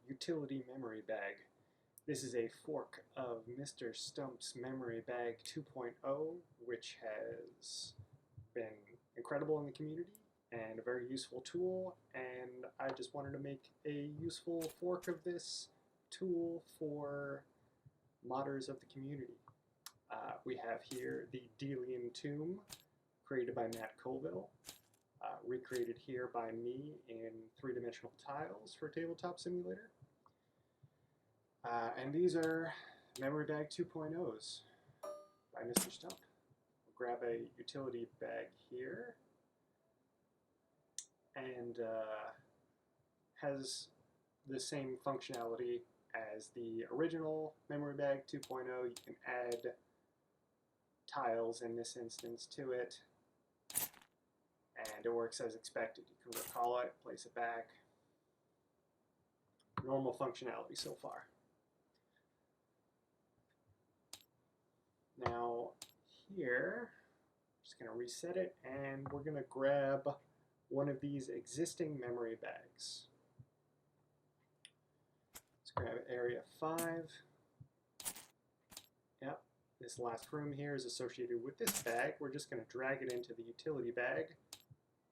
utility memory bag. This is a fork of MrStump's Memory Bag 2.0, which has been incredible in the community and a very useful tool, and I just wanted to make a useful fork of this tool for modders of the community. We have here the Delian Tomb, created by Matt Colville, recreated here by me in three-dimensional tiles for Tabletop Simulator. And these are Memory Bag 2.0s by MrStump. We'll grab a utility bag here, and has the same functionality as the original Memory Bag 2.0. You can add tiles in this instance to it, and it works as expected. You can recall it, place it back. Normal functionality so far. Now here, I'm just going to reset it, and we're going to grab one of these existing memory bags. Let's grab area 5. Yep, this last room here is associated with this bag. We're just going to drag it into the utility bag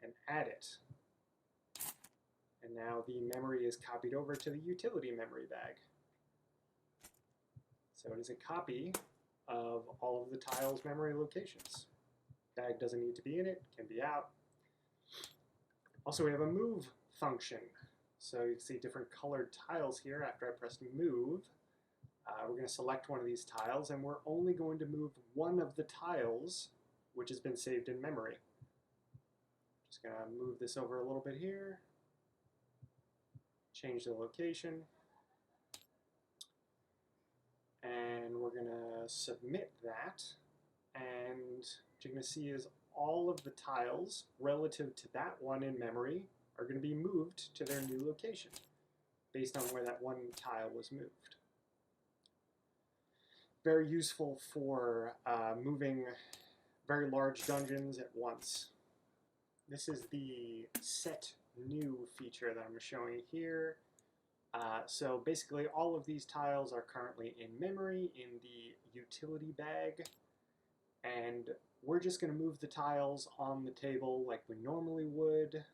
and add it. And now the memory is copied over to the utility memory bag. So it is a copy of all of the tiles' memory locations. Bag doesn't need to be in it, can be out. Also, we have a move function. So you can see different colored tiles here. After I press move, we're going to select one of these tiles, and we're only going to move one of the tiles which has been saved in memory. Just going to move this over a little bit here, change the location, and we're going to submit that, and what you're going to see is all of the tiles relative to that one in memory are going to be moved to their new location based on where that one tile was moved. Very useful for moving very large dungeons at once. This is the set new feature that I'm showing here. So basically all of these tiles are currently in memory in the utility bag, and we're just going to move the tiles on the table like we normally would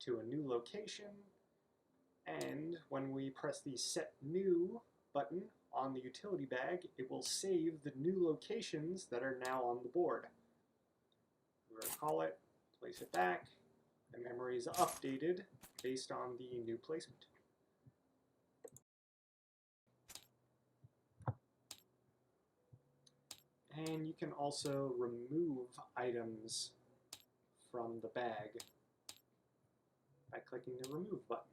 to a new location, and when we press the Set New button on the utility bag, it will save the new locations that are now on the board. We're going to call it, place it back, the memory is updated based on the new placement. And you can also remove items from the bag by clicking the remove button.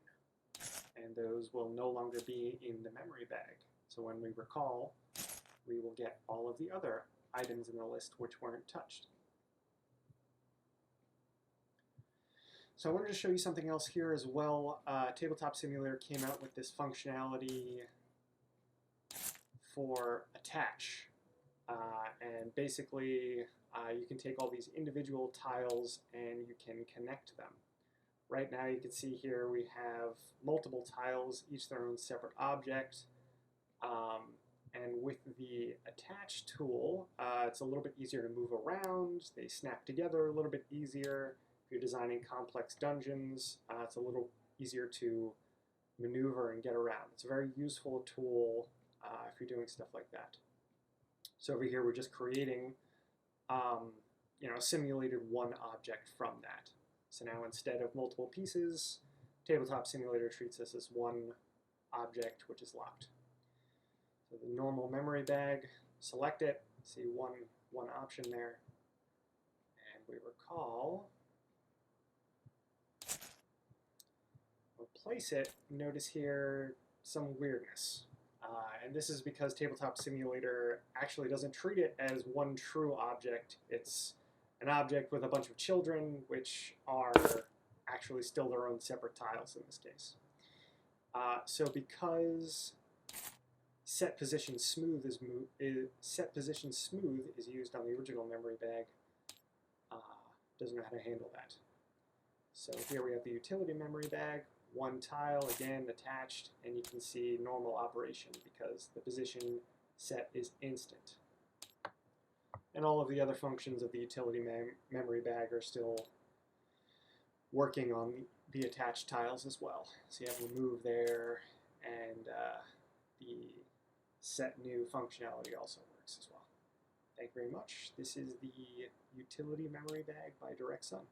And those will no longer be in the memory bag. So when we recall, we will get all of the other items in the list which weren't touched. So I wanted to show you something else here as well. Tabletop Simulator came out with this functionality for attach. And basically, you can take all these individual tiles and you can connect them. Right now you can see here we have multiple tiles, each their own separate object. And with the attach tool, it's a little bit easier to move around. They snap together a little bit easier. If you're designing complex dungeons, it's a little easier to maneuver and get around. It's a very useful tool if you're doing stuff like that. So over here we're just creating a simulated one object from that. So now instead of multiple pieces, Tabletop Simulator treats this as one object which is locked. So the normal memory bag, select it, see one option there, and we recall. We'll place it, notice here some weirdness. And this is because Tabletop Simulator actually doesn't treat it as one true object. It's an object with a bunch of children, which are actually still their own separate tiles in this case. So because set position smooth is used on the original memory bag, doesn't know how to handle that. So here we have the utility memory bag. one tile again attached, and you can see normal operation because the position set is instant. And all of the other functions of the utility memory bag are still working on the attached tiles as well. So you have remove there, and the set new functionality also works as well. Thank you very much. This is the utility memory bag by DirectSun.